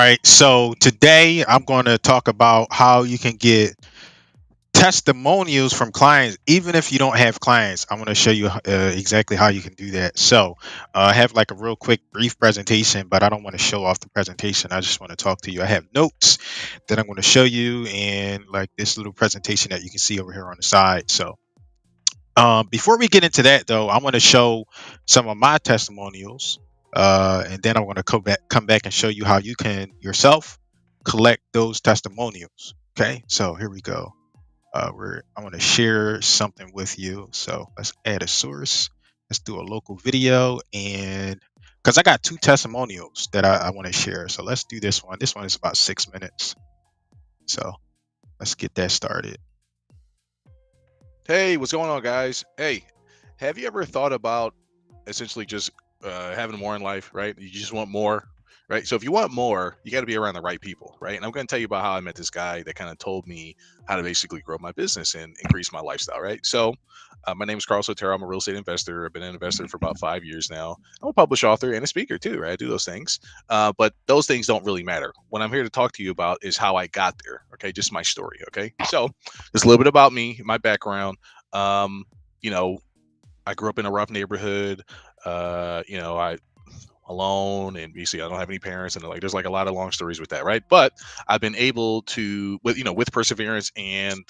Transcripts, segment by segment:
right. So today I'm going to talk about how you can get testimonials from clients, even if you don't have clients. I'm going to show you exactly how you can do that. So I have like a real quick, brief presentation, but I don't want to show off the presentation. I just want to talk to you. I have notes that I'm going to show you, and like this little presentation that you can see over here on the side. So before we get into that, though, I want to show some of my testimonials, and then I'm going to come back and show you how you can yourself collect those testimonials. Okay, so here we go. I want to share something with you. So let's add a source. Let's do a local video, and because I got two testimonials that I want to share, so let's do this one. This one is about 6 minutes. So let's get that started. Hey, what's going on, guys? Hey, have you ever thought about essentially just having more in life, right? You just want more, right? So if you want more, you got to be around the right people, right? And I'm going to tell you about how I met this guy that kind of told me how to basically grow my business and increase my lifestyle, right? So my name is Carl Sotero. I'm a real estate investor. I've been an investor for about 5 years now. I'm a published author and a speaker too, right? I do those things, but those things don't really matter. What I'm here to talk to you about is how I got there, okay? Just my story, okay? So just a little bit about me, my background. Um, you know, I grew up in a rough neighborhood. I alone, and you see I don't have any parents, and like there's like a lot of long stories with that, right? But I've been able to, with perseverance and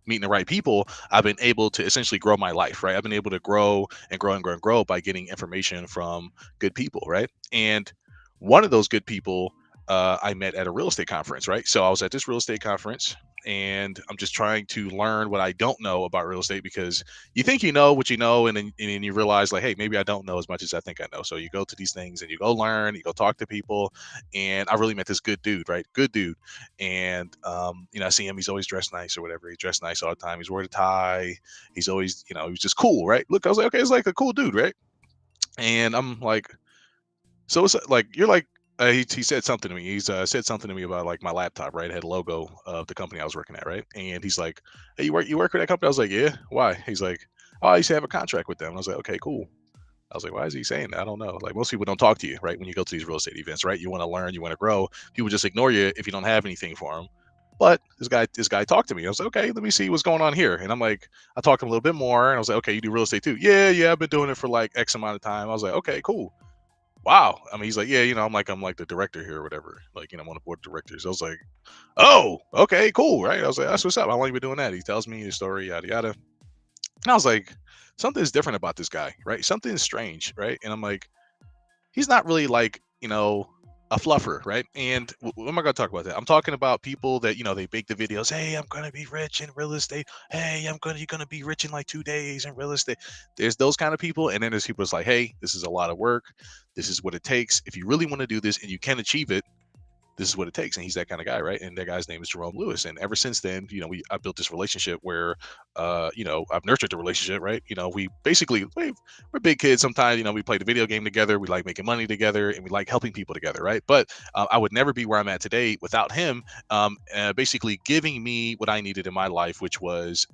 meeting the right people, I've been able to essentially grow my life, right? I've been able to grow and grow and grow and grow by getting information from good people, right? And one of those good people I met at a real estate conference, right? So I was at this real estate conference, and I'm just trying to learn what I don't know about real estate, because you think you know what you know, and then you realize like, hey, maybe I don't know as much as I think I know. So you go to these things and you go learn, you go talk to people, and I really met this good dude, right? Good dude. And I see him, he's always dressed nice or whatever. He dressed nice all the time. He's wearing a tie. He's always, he was just cool, right? Look, I was like, okay, it's like a cool dude, right? And I'm like, so it's like you're like he said something to me. He's said something to me about like my laptop, right? It had a logo of the company I was working at, right? And he's like, "Hey, you work for that company?" I was like, "Yeah." Why? He's like, "Oh, I used to have a contract with them." And I was like, "Okay, cool." I was like, "Why is he saying that?" I don't know. Like most people don't talk to you, right? When you go to these real estate events, right? You want to learn, you want to grow. People just ignore you if you don't have anything for them. But this guy talked to me. I was like, okay, let me see what's going on here. And I'm like, I talked to him a little bit more, and I was like, okay, you do real estate too? Yeah, yeah, I've been doing it for like X amount of time. I was like, okay, cool. Wow. I mean, he's like, yeah, I'm like the director here or whatever. Like, I'm on the board of directors. I was like, oh, okay, cool, right? I was like, that's what's up. How long you been doing that? He tells me his story, yada yada. And I was like, something's different about this guy, right? Something's strange, right? And I'm like, he's not really like, a fluffer, right? And what am I going to talk about that? I'm talking about people that, they make the videos. Hey, I'm going to be rich in real estate. Hey, you're going to be rich in like 2 days in real estate. There's those kind of people. And then there's people that's like, hey, this is a lot of work. This is what it takes. If you really want to do this and you can achieve it, this is what it takes. And he's that kind of guy, right? And that guy's name is Jerome Lewis. And ever since then, I built this relationship where I've nurtured the relationship, right? We basically we're big kids sometimes. We play the video game together, we like making money together, and we like helping people together, right? But I would never be where I'm at today without him, basically giving me what I needed in my life, which was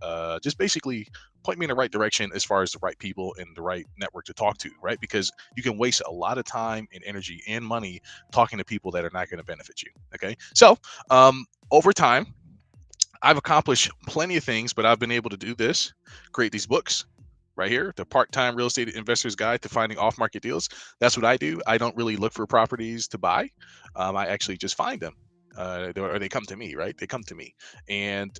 just basically point me in the right direction as far as the right people and the right network to talk to, right? Because you can waste a lot of time and energy and money talking to people that are not going to benefit you. Okay. So, over time, I've accomplished plenty of things, but I've been able to do this, create these books right here, the part-time real estate investor's guide to finding off-market deals. That's what I do. I don't really look for properties to buy. I actually just find them. Or they come to me, right? They come to me. And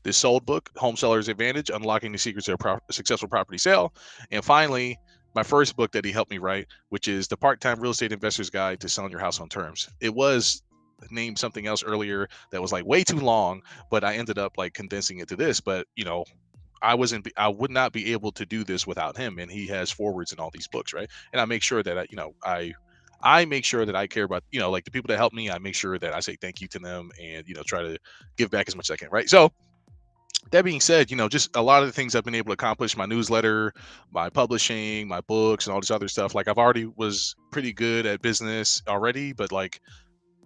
this sold book, Home Seller's Advantage, Unlocking the Secrets of a Successful Property Sale. And finally, my first book that he helped me write, which is The Part-Time Real Estate Investor's Guide to Selling Your House on Terms. It was named something else earlier that was like way too long, but I ended up like condensing it to this. But I would not be able to do this without him, and he has forwards in all these books, right? And I make sure that I make sure that I care about, like the people that help me. I make sure that I say thank you to them, and try to give back as much as I can, right? So that being said, just a lot of the things I've been able to accomplish, my newsletter, my publishing, my books, and all this other stuff. Like I've already was pretty good at business already, but like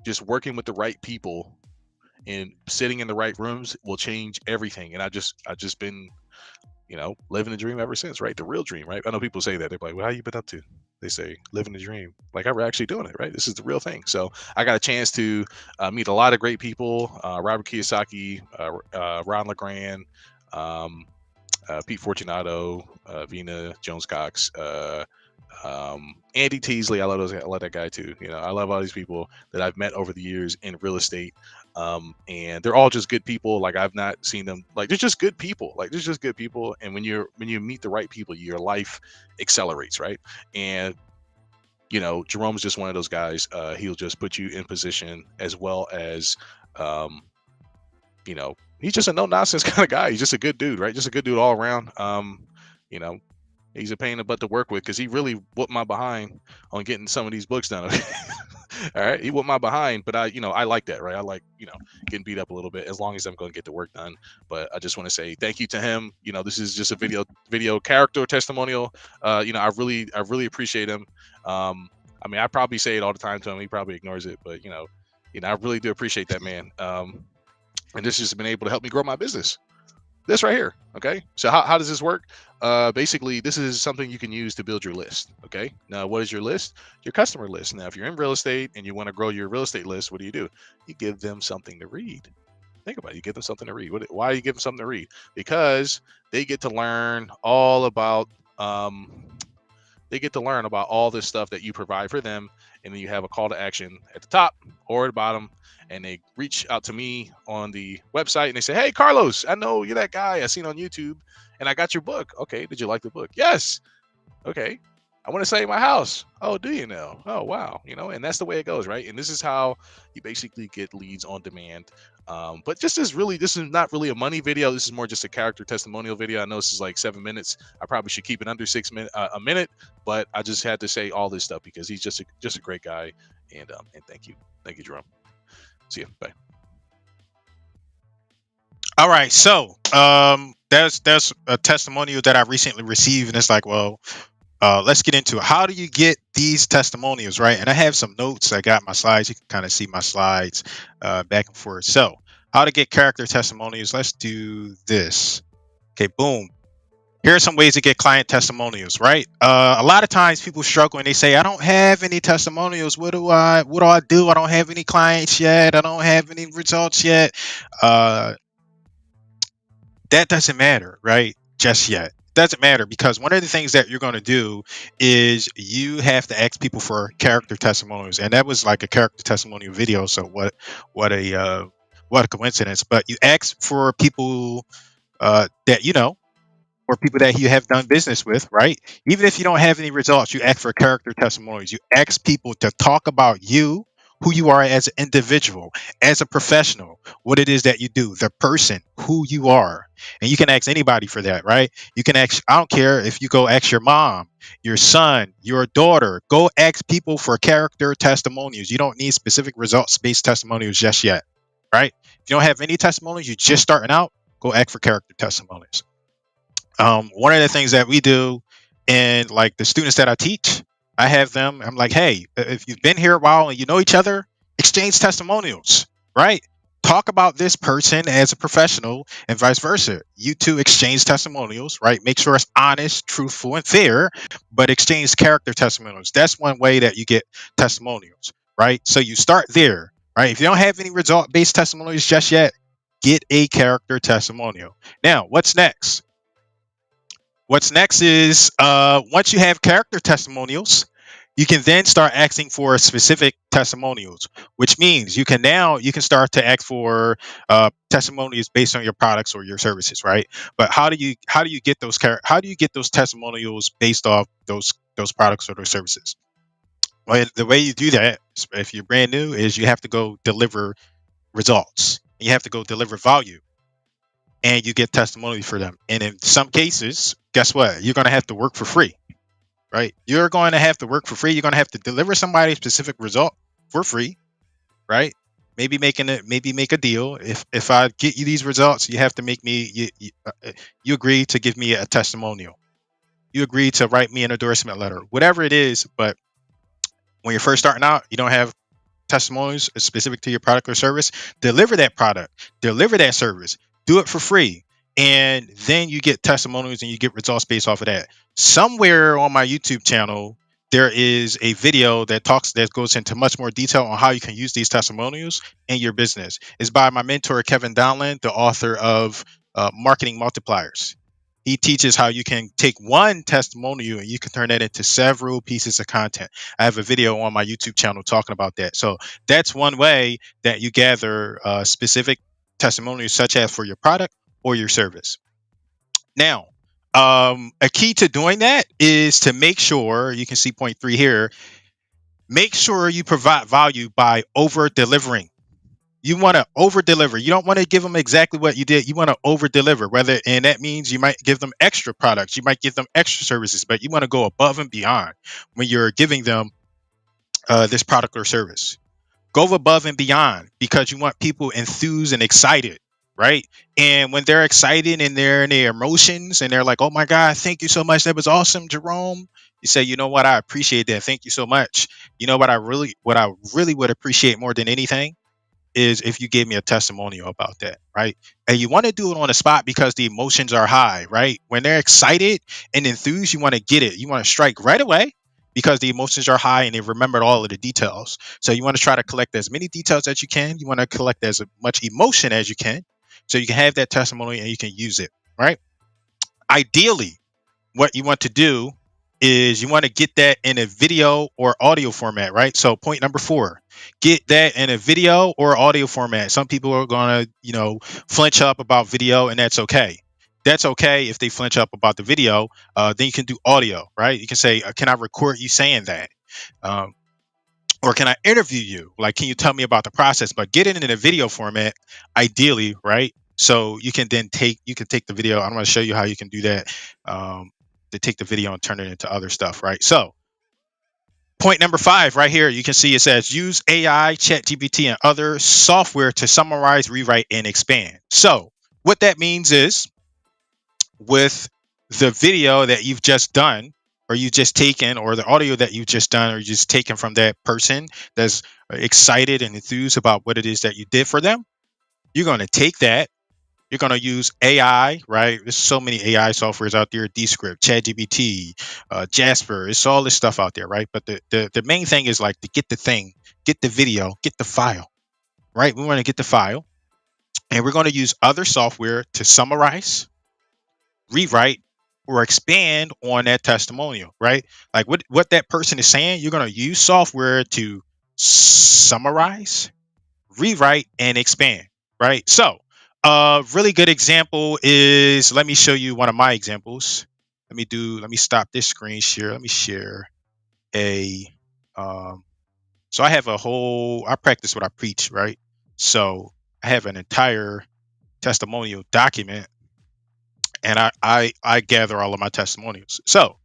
just working with the right people and sitting in the right rooms will change everything. And I just been, living the dream ever since, right? The real dream, right? I know people say that. They're like, well, how you been up to? They say living the dream. Like we're actually doing it, right? This is the real thing. So I got a chance to meet a lot of great people: Robert Kiyosaki, Ron LeGrand, um, Pete Fortunato, Vina Jones Cox, Andy Teasley. I love those. I love that guy too. You know, I love all these people that I've met over the years in real estate, and they're all just good people. Like I've not seen them. Like they're just good people. Like they're just good people. And when you meet the right people, your life accelerates, right? And you know, Jerome's just one of those guys. He'll just put you in position as well as, um, you know, he's just a no nonsense kind of guy. He's just a good dude, right? Just a good dude all around. You know, he's a pain in the butt to work with because he really whooped my behind on getting some of these books done. All right, he whooped my behind, but I like that, right? I like, getting beat up a little bit as long as I'm going to get the work done. But I just want to say thank you to him. You know, this is just a video character testimonial. I really appreciate him. I mean, I probably say it all the time to him. He probably ignores it, but I really do appreciate that man. And this has been able to help me grow my business. This right here. Okay. So how does this work? Basically, this is something you can use to build your list. Okay. Now, what is your list? Your customer list. Now, if you're in real estate and you want to grow your real estate list, what do? You give them something to read. Think about it. You give them something to read. Why do you give them something to read? Because they get to learn all about all this stuff that you provide for them, and then you have a call to action at the top or at the bottom, and they reach out to me on the website and they say, hey Carlos, I know you're that guy I seen on YouTube and I got your book. Okay, did you like the book? Yes. Okay, I want to sell my house. Oh, do you know? Oh, wow. And that's the way it goes, right? And this is how you basically get leads on demand. But this is not really a money video. This is more just a character testimonial video. I know this is like 7 minutes. I probably should keep it under 6 minutes, a minute, but I just had to say all this stuff because he's just a great guy. And thank you, Jerome. See you. Bye. All right, so there's a testimonial that I recently received, and it's like, well, let's get into it. How do you get these testimonials, right? And I have some notes. I got my slides. You can kind of see my slides back and forth. So, how to get character testimonials? Let's do this. Okay, boom. Here are some ways to get client testimonials, right? A lot of times people struggle and they say, I don't have any testimonials. What do I do? I don't have any clients yet. I don't have any results yet. Uh, that doesn't matter, right? Just yet. Doesn't matter because one of the things that you're going to do is you have to ask people for character testimonials, and that was like a character testimonial video. So what a coincidence! But you ask for people that you know, or people that you have done business with, right? Even if you don't have any results, you ask for character testimonials. You ask people to talk about you, who you are as an individual, as a professional, what it is that you do, the person, who you are. And you can ask anybody for that, right? You can ask, I don't care if you go ask your mom, your son, your daughter, go ask people for character testimonials. You don't need specific results based testimonials just yet, right? If you don't have any testimonials, you're just starting out, go ask for character testimonials. One of the things that we do, and like the students that I teach, I have them, I'm like, hey, if you've been here a while and you know each other, exchange testimonials, right? Talk about this person as a professional and vice versa. You two exchange testimonials, right? Make sure it's honest, truthful, and fair, but exchange character testimonials. That's one way that you get testimonials, right? So you start there, right? If you don't have any result based testimonials just yet, get a character testimonial. Now, what's next? What's next is once you have character testimonials, you can then start asking for specific testimonials, which means you can start to ask for testimonials based on your products or your services, right? But how do you get those testimonials based off those products or those services? Well, the way you do that, if you're brand new, is you have to go deliver results. You have to go deliver value and you get testimonials for them. And in some cases, guess what? You're going to have to work for free, right? You're going to have to work for free. You're going to have to deliver somebody a specific result for free, right? Maybe make a deal. If I get you these results, you have to make me you agree to give me a testimonial. You agree to write me an endorsement letter, whatever it is. But when you're first starting out, you don't have testimonials specific to your product or service. Deliver that product, deliver that service, do it for free, and then you get testimonials and you get results based off of that. Somewhere on my YouTube channel, there is a video that goes into much more detail on how you can use these testimonials in your business. It's by my mentor Kevin Donlin, the author of Marketing Multipliers. He teaches how you can take one testimonial and you can turn that into several pieces of content. I have a video on my YouTube channel talking about that. So that's one way that you gather specific testimonials, such as for your product or your service. Now, a key to doing that is to make sure, you can see point 3 here, make sure you provide value by over delivering. You want to over deliver. You don't want to give them exactly what you did. You want to over deliver, and that means you might give them extra products, you might give them extra services, but you want to go above and beyond when you're giving them this product or service. Go above and beyond because you want people enthused and excited, right? And when they're excited and they're in their emotions and they're like, "Oh my God, thank you so much. That was awesome, Jerome." You say, "You know what? I appreciate that. Thank you so much. You know what I really would appreciate more than anything is if you gave me a testimonial about that," right? And you want to do it on the spot because the emotions are high, right? When they're excited and enthused, you want to get it. You want to strike right away because the emotions are high and they've remembered all of the details. So you want to try to collect as many details as you can. You want to collect as much emotion as you can so you can have that testimony and you can use it, right? Ideally, what you want to do is you want to get that in a video or audio format, right? So point number 4, get that in a video or audio format. Some people are going to, flinch up about video, and that's okay. That's okay if they flinch up about the video. Then you can do audio, right? You can say, "Can I record you saying that?" Um, or "Can I interview you? Like, can you tell me about the process?" But get it in a video format, ideally, right? So you can take the video. I'm going to show you how you can do that. Um, to take the video and turn it into other stuff, right? So point number 5 right here, you can see it says use AI, ChatGPT, and other software to summarize, rewrite, and expand. So what that means is with the video that you've just done or you just taken, or the audio that you've just done or you just taken from that person that's excited and enthused about what it is that you did for them, you're going to take that. You're going to use AI, right? There's so many AI softwares out there, Descript, ChatGPT, Jasper. It's all this stuff out there, right? But the main thing is like to get the thing, get the video, get the file, right? We want to get the file. And we're going to use other software to summarize, rewrite, or expand on that testimonial, right? Like what that person is saying, you're going to use software to summarize, rewrite, and expand, right? So a really good example is, let me show you one of my examples. Let me stop this screen share. Let me share a, um, so I practice what I preach, right? So I have an entire testimonial document and I gather all of my testimonials. So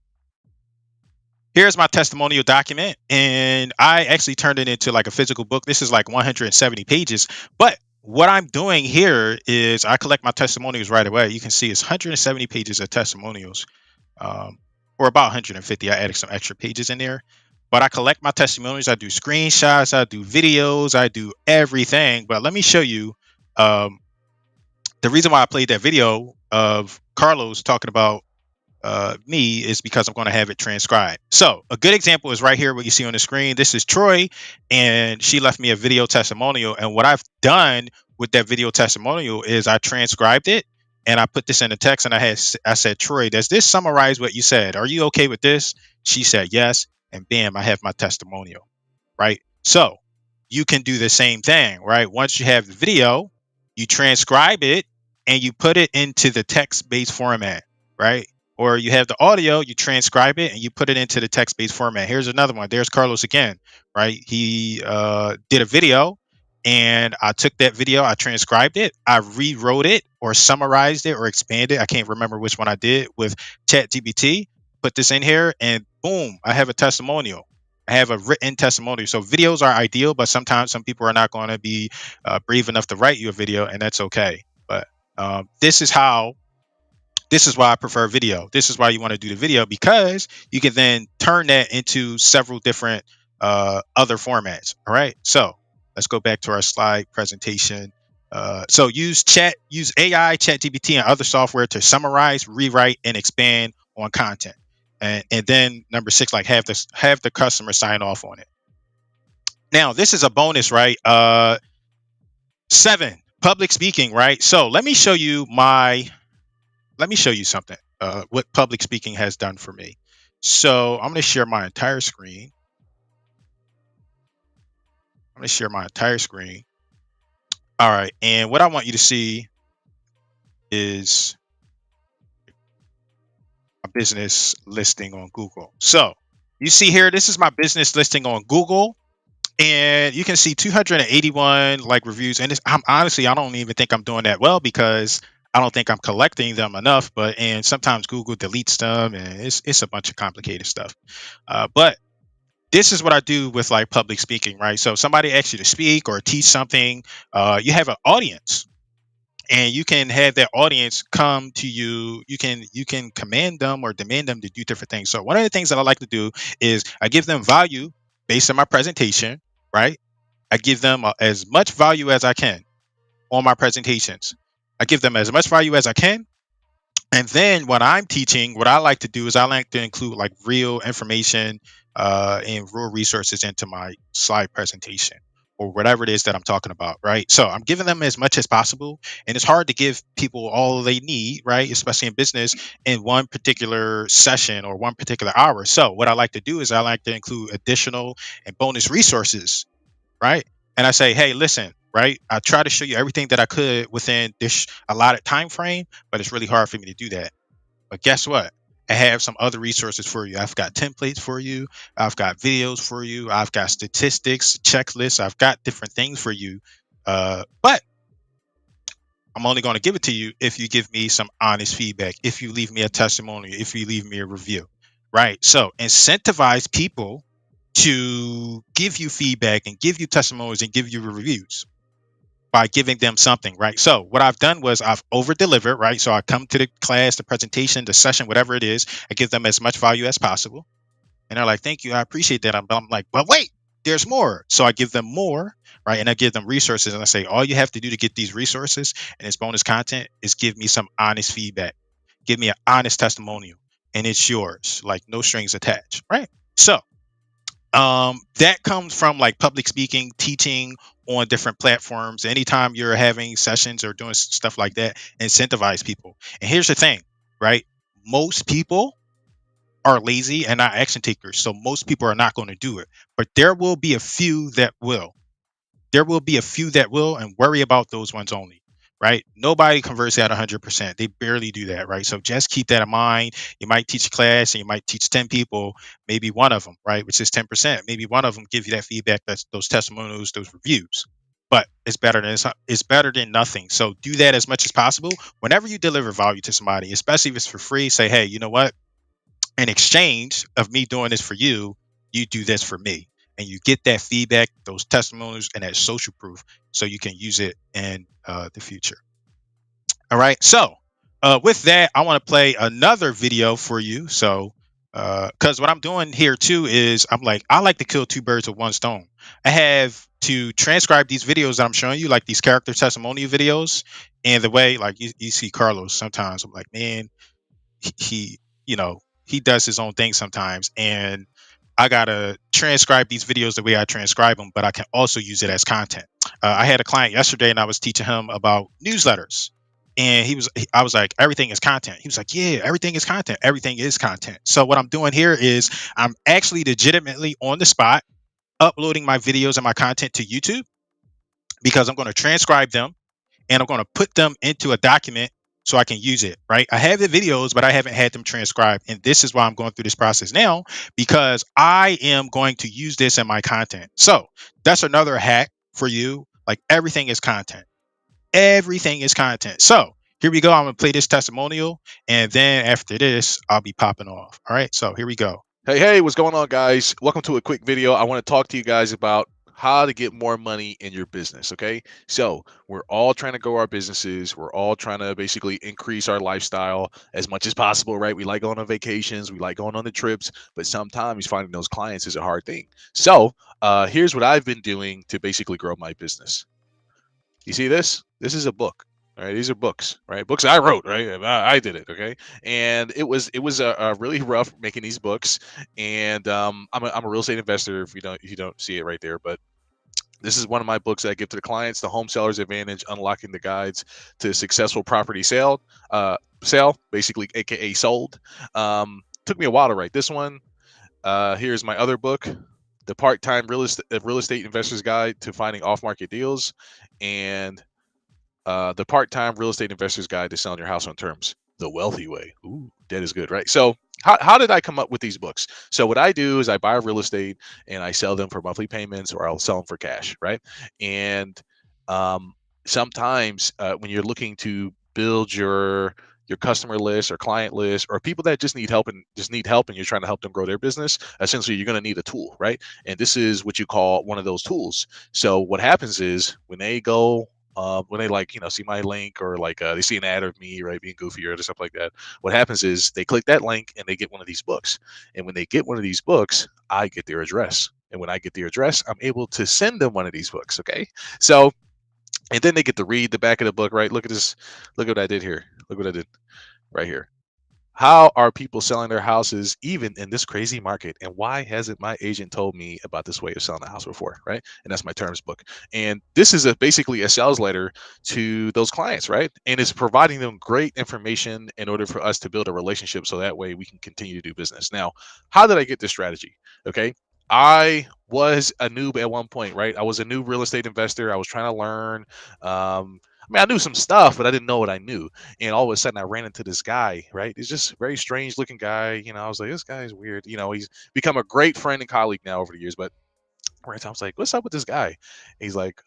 here's my testimonial document, and I actually turned it into like a physical book. This is like 170 pages, but what I'm doing here is I collect my testimonials right away. You can see it's 170 pages of testimonials, um, or about 150. I added some extra pages in there, but I collect my testimonials. I do screenshots, I do videos, I do everything. But let me show you um, the reason why I played that video of Carlos talking about me is because I'm going to have it transcribed. So a good example is right here, what you see on the screen. This is Troy, and she left me a video testimonial. And what I've done with that video testimonial is I transcribed it and I put this in the text. And I said, "Troy, does this summarize what you said? Are you okay with this?" She said yes, and bam, I have my testimonial. Right. So you can do the same thing, right? Once you have the video, you transcribe it and you put it into the text-based format, right? Or you have the audio, you transcribe it and you put it into the text-based format. Here's another one. There's Carlos again, right? He did a video, and I took that video, I transcribed it, I rewrote it or summarized it or expanded. I can't remember which one I did with ChatGPT. Put this in here, and boom, I have a testimonial. I have a written testimonial. So videos are ideal, but sometimes some people are not going to be brave enough to write you a video, and that's okay. But this is why I prefer video. This is why you want to do the video, because you can then turn that into several different other formats. All right. So let's go back to our slide presentation. So use AI, ChatGPT, and other software to summarize, rewrite, and expand on content. And then number 6, like have the customer sign off on it. Now this is a bonus, right? 7, public speaking, right? So let me show you something. What public speaking has done for me. So I'm going to share my entire screen. I'm going to share my entire screen. All right, and what I want you to see is my business listing on Google. So you see here, this is my business listing on Google, and you can see 281 like reviews. And I'm honestly, I don't even think I'm doing that well because I don't think I'm collecting them enough. And sometimes Google deletes them, and it's a bunch of complicated stuff. But this is what I do with like public speaking, right? So if somebody asks you to speak or teach something, you have an audience, and you can have that audience come to you. You can command them or demand them to do different things. So one of the things that I like to do is I give them value based on my presentation, right? I give them as much value as I can on my presentations. I give them as much value as I can. And then when I'm teaching, what I like to do is I like to include like real information and real resources into my slide presentation or whatever it is that I'm talking about, right? So I'm giving them as much as possible. And it's hard to give people all they need, right? Especially in business in one particular session or one particular hour. So what I like to do is I like to include additional and bonus resources, right? And I say, hey, listen, right? I try to show you everything that I could within this allotted time frame, but it's really hard for me to do that. But guess what? I have some other resources for you. I've got templates for you. I've got videos for you. I've got statistics, checklists. I've got different things for you. But I'm only going to give it to you if you give me some honest feedback, if you leave me a testimonial, if you leave me a review, right? So incentivize people to give you feedback and give you testimonials and give you reviews by giving them something, right? So what I've done was I've over delivered, right? So I come to the class, the presentation, the session, whatever it is, I give them as much value as possible. And they're like, thank you, I appreciate that. I'm like, but wait, there's more. So I give them more, right? And I give them resources. And I say, all you have to do to get these resources and this bonus content is give me some honest feedback. Give me an honest testimonial. And it's yours, like no strings attached, right? So that comes from like public speaking, teaching on different platforms. Anytime you're having sessions or doing stuff like that, incentivize people. And here's the thing, right? Most people are lazy and not action takers. So most people are not going to do it. But there will be a few that will. There will be a few that will, and worry about those ones only, right? Nobody converts at 100%. They barely do that, right? So just keep that in mind. You might teach a class and you might teach 10 people, maybe one of them, right, which is 10%. Maybe one of them give you that feedback, that's those testimonials, those reviews. But it's better than nothing. So do that as much as possible. Whenever you deliver value to somebody, especially if it's for free, say, hey, you know what? In exchange of me doing this for you, you do this for me. And you get that feedback, those testimonials, and that social proof so you can use it in the future. All right. So, with that, I want to play another video for you. So, because what I'm doing here too is I like to kill two birds with one stone. I have to transcribe these videos that I'm showing you, like these character testimonial videos, and the way, like you see Carlos sometimes, I'm like, man, he he does his own thing sometimes, and I gotta transcribe these videos the way I transcribe them, but I can also use it as content. I had a client yesterday and I was teaching him about newsletters, and I was like, everything is content. He was like, yeah, everything is content. Everything is content. So what I'm doing here is I'm actually legitimately on the spot uploading my videos and my content to YouTube, because I'm going to transcribe them and I'm going to put them into a document so I can use it, right? I have the videos, but I haven't had them transcribed. And this is why I'm going through this process now, because I am going to use this in my content. So that's another hack for you. Like, everything is content. Everything is content. So here we go. I'm going to play this testimonial. And then after this, I'll be popping off. All right. So here we go. Hey, what's going on, guys? Welcome to a quick video. I want to talk to you guys about how to get more money in your business. Okay. So, we're all trying to grow our businesses. We're all trying to basically increase our lifestyle as much as possible, right? We like going on vacations, we like going on the trips, but sometimes finding those clients is a hard thing. So, here's what I've been doing to basically grow my business. You see this? This is a book. All right, these are books, right? Books I wrote, right? I did it, okay. And it was a really rough making these books. And I'm a real estate investor. If you don't see it right there, but this is one of my books that I give to the clients: The Home Seller's Advantage: Unlocking the Guides to Successful Property Sale, basically, aka sold. Took me a while to write this one. Here's my other book: The Part-Time Real Estate Investor's Guide to Finding Off-Market Deals, and The Part-Time Real Estate Investor's Guide to Selling Your House on Terms, the wealthy way. Ooh, that is good, right? So, how did I come up with these books? So, what I do is I buy real estate and I sell them for monthly payments, or I'll sell them for cash, right? And um, sometimes when you're looking to build your customer list or client list, or people that just need help and you're trying to help them grow their business, essentially you're going to need a tool, right? And this is what you call one of those tools. So what happens is when they, like, see my link, or like they see an ad of me, right, being goofy or stuff like that, what happens is they click that link and they get one of these books. And when they get one of these books, I get their address. And when I get their address, I'm able to send them one of these books. Okay. So, and then they get to read the back of the book, right? Look at this. Look what I did here. Look what I did right here. How are people selling their houses even in this crazy market? And why hasn't my agent told me about this way of selling a house before? Right. And that's my terms book. And this is basically a sales letter to those clients, right? And it's providing them great information in order for us to build a relationship, so that way we can continue to do business. Now, how did I get this strategy? Okay. I was a noob at one point, right? I was a new real estate investor. I was trying to learn. I knew some stuff, but I didn't know what I knew. And all of a sudden I ran into this guy, right? He's just a very strange looking guy. I was like, this guy is weird. He's become a great friend and colleague now over the years. But right, I was like, what's up with this guy? He's like,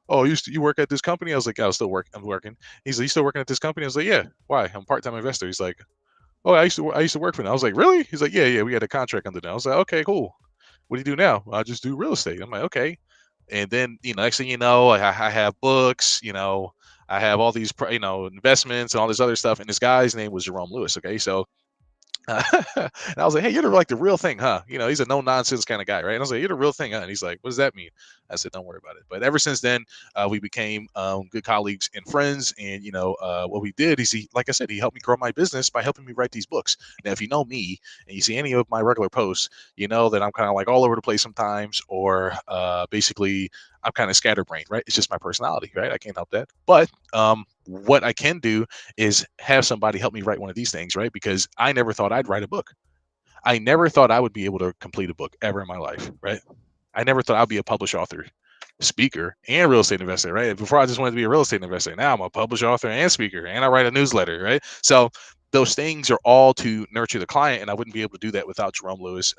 oh, you work at this company? I was like, yeah, I'm working. He's like, you still working at this company? I was like, yeah. Why? I'm a part-time investor. He's like, oh, I used to work for them. I was like, really? He's like, yeah, we had a contract under them. I was like, okay, cool. What do you do now? I just do real estate. I'm like, okay. And then, next thing you know, I have books, I have all these, investments and all this other stuff. And this guy's name was Jerome Lewis. Okay. So and I was like, "Hey, you're like the real thing, huh?" He's a no nonsense kind of guy, right? And I was like, "You're the real thing, huh?" And he's like, "What does that mean?" I said, "Don't worry about it." But ever since then, we became good colleagues and friends. And what we did is like I said, he helped me grow my business by helping me write these books. Now, if you know me and you see any of my regular posts, you know that I'm kind of like all over the place sometimes, or basically I'm kind of scatterbrained, right? It's just my personality, right? I can't help that. But what I can do is have somebody help me write one of these things, right? Because I never thought I'd write a book. I never thought I would be able to complete a book ever in my life, right? I never thought I'd be a published author, speaker, and real estate investor, right? Before I just wanted to be a real estate investor. Now I'm a published author and speaker, and I write a newsletter, right? So those things are all to nurture the client, and I wouldn't be able to do that without Jerome Lewis.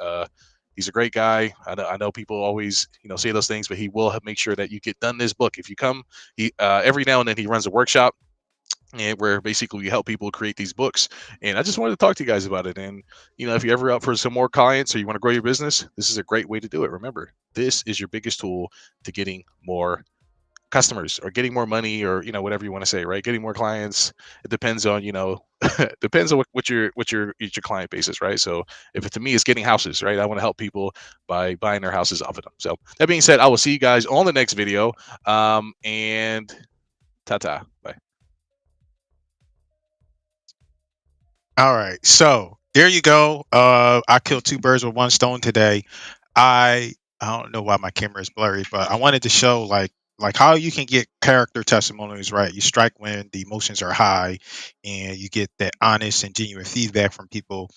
He's a great guy. I know people always, say those things, but he will make sure that you get done this book. If you come, he every now and then he runs a workshop, and where basically we help people create these books. And I just wanted to talk to you guys about it. And if you're ever up for some more clients, or you want to grow your business, this is a great way to do it. Remember, this is your biggest tool to getting more customers, or getting more money, or whatever you want to say, right? Getting more clients. It depends on depends on what your client base is, right? So if it, to me, is getting houses, right? I want to help people by buying their houses off of them. So that being said, I will see you guys on the next video. And ta-ta. Bye. All right. So there you go. I killed two birds with one stone today. I I don't know why my camera is blurry, but I wanted to show like how you can get character testimonials right. You strike when the emotions are high, and you get that honest and genuine feedback from people,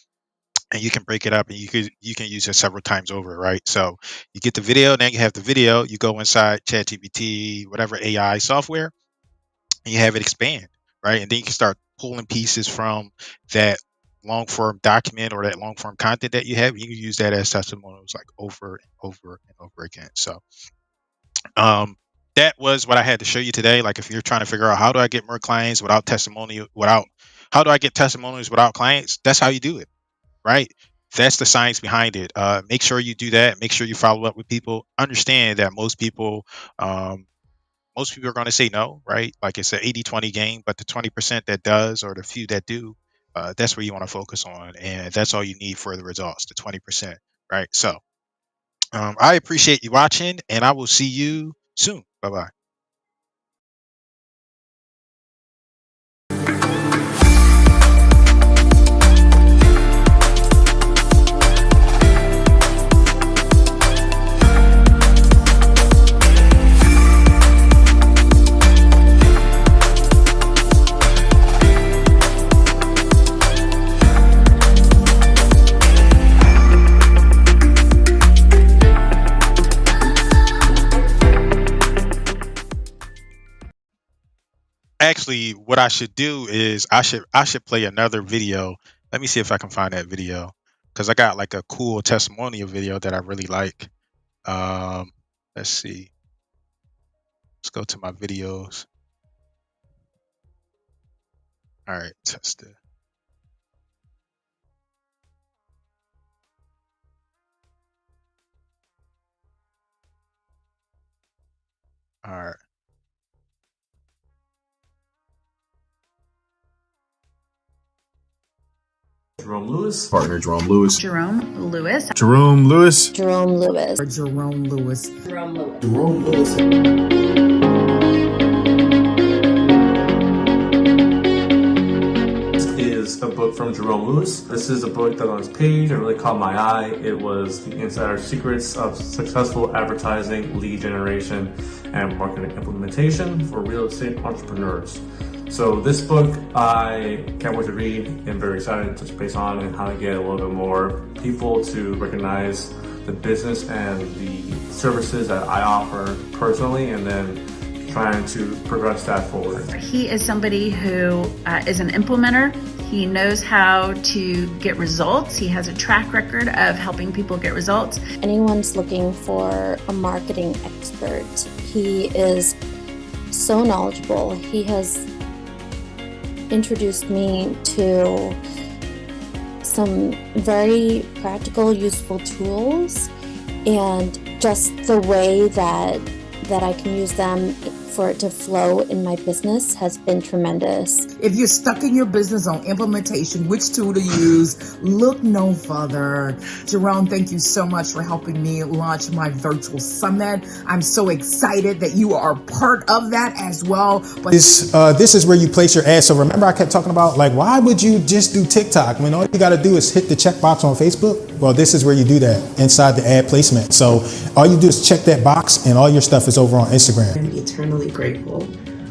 and you can break it up, and you can use it several times over, right? So you get the video, then you have the video, you go inside ChatGPT, whatever AI software, and you have it expand, right? And then you can start pulling pieces from that long form document or that long form content that you have. You can use that as testimonials like over and over and over again. So um that was what I had to show you today. Like, if you're trying to figure out how do I get more clients without testimonial without how do I get testimonials without clients, that's how you do it, right? That's the science behind it. Make sure you do that. Make sure you follow up with people. Understand that um, most people are going to say no, right? Like, it's an 80-20 game, but the 20% that does, or the few that do, that's where you want to focus on. And that's all you need for the results, the 20%, right? So I appreciate you watching, and I will see you soon. Bye bye. Actually, what I should do is I should play another video. Let me see if I can find that video because I got like a cool testimonial video that I really like. Um, let's see. Let's go to my videos. All right, test it. All right. Jerome Lewis. Partner Jerome Lewis. Jerome Lewis. Jerome Lewis. Jerome Lewis. Jerome Lewis. Jerome Lewis. Jerome Lewis. This is a book from Jerome Lewis. This is a book that on its page, it really caught my eye. It was The Insider Secrets of Successful Advertising, Lead Generation, and Marketing Implementation for Real Estate Entrepreneurs. So this book I can't wait to read and very excited to touch base on and how to get a little bit more people to recognize the business and the services that I offer personally, and then trying to progress that forward. He is somebody who is an implementer. He knows how to get results. He has a track record of helping people get results. Anyone's looking for a marketing expert. He is so knowledgeable. He has introduced me to some very practical, useful tools, and just the way that I can use them for it to flow in my business has been tremendous. If you're stuck in your business on implementation, which tool to use, look no further. Jerome, thank you so much for helping me launch my virtual summit. I'm so excited that you are part of that as well. But this is where you place your ad. So remember I kept talking about, like, why would you just do TikTok when all you got to do is hit the checkbox on Facebook? Well, this is where you do that inside the ad placement. So all you do is check that box and all your stuff is over on Instagram. I'm eternally grateful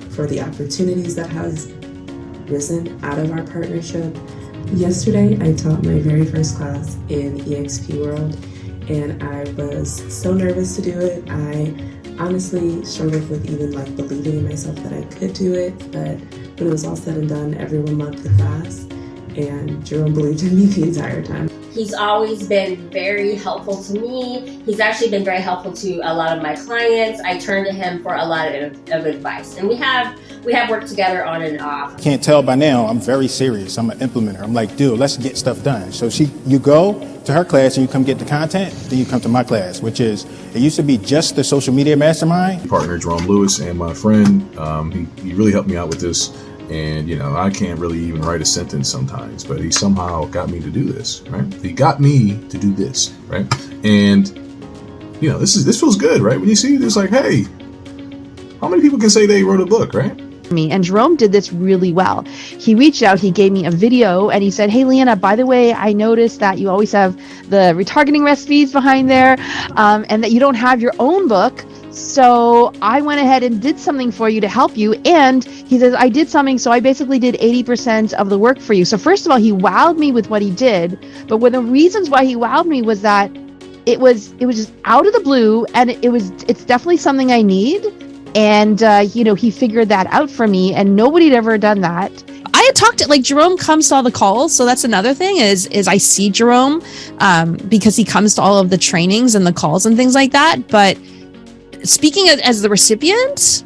for the opportunities that has risen out of our partnership. Yesterday, I taught my very first class in EXP World, and I was so nervous to do it. I honestly struggled with even like believing in myself that I could do it, but when it was all said and done, everyone loved the class, and Jerome believed in me the entire time. He's always been very helpful to me. He's actually been very helpful to a lot of my clients. I turn to him for a lot of advice, and we have worked together on and off. Can't tell by now, I'm very serious. I'm an implementer. I'm like, dude, let's get stuff done. So you go to her class and you come get the content, then you come to my class, which is, it used to be just the social media mastermind. Partner Jerome Lewis and my friend, he really helped me out with this. And, I can't really even write a sentence sometimes, but he somehow got me to do this, right? He got me to do this, right? And, this feels good, right? When you see this, like, hey, how many people can say they wrote a book, right? And Jerome did this really well. He reached out, he gave me a video, and he said, hey, Leanna, by the way, I noticed that you always have the retargeting recipes behind there, and that you don't have your own book. So I went ahead and did something for you to help you. And he says, I did something, so I basically did 80% of the work for you. So first of all, he wowed me with what he did. But one of the reasons why he wowed me was that it was just out of the blue, and it's definitely something I need. And, he figured that out for me, and nobody had ever done that. I had talked to, Jerome comes to all the calls. So that's another thing is I see Jerome because he comes to all of the trainings and the calls and things like that. But speaking as the recipient,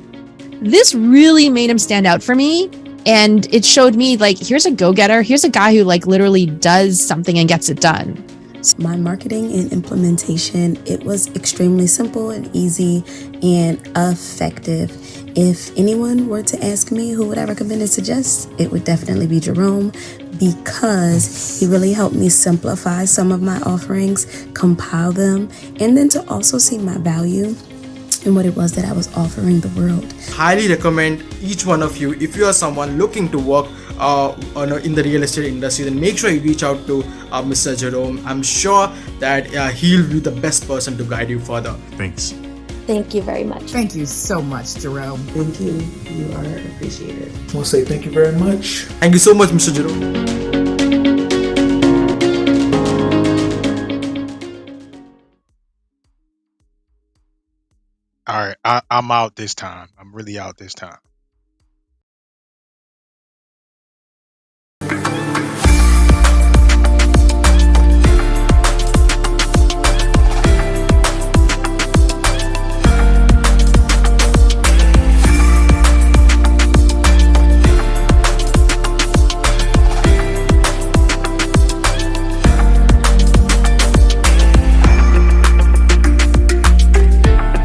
this really made him stand out for me. And it showed me, here's a go-getter. Here's a guy who literally does something and gets it done. My marketing and implementation, it was extremely simple and easy and effective. If anyone were to ask me who would I recommend and suggest, it would definitely be Jerome, because he really helped me simplify some of my offerings, compile them, and then to also see my value and what it was that I was offering the world. Highly recommend each one of you, if you are someone looking to work in the real estate industry, then make sure you reach out to Mr. Jerome. I'm sure that he'll be the best person to guide you further. Thanks. Thank you very much. Thank you so much, Jerome. Thank you. You are appreciated. I want to say thank you very much. Thank you so much, Mr. Jerome. All right, I'm out this time. I'm really out this time.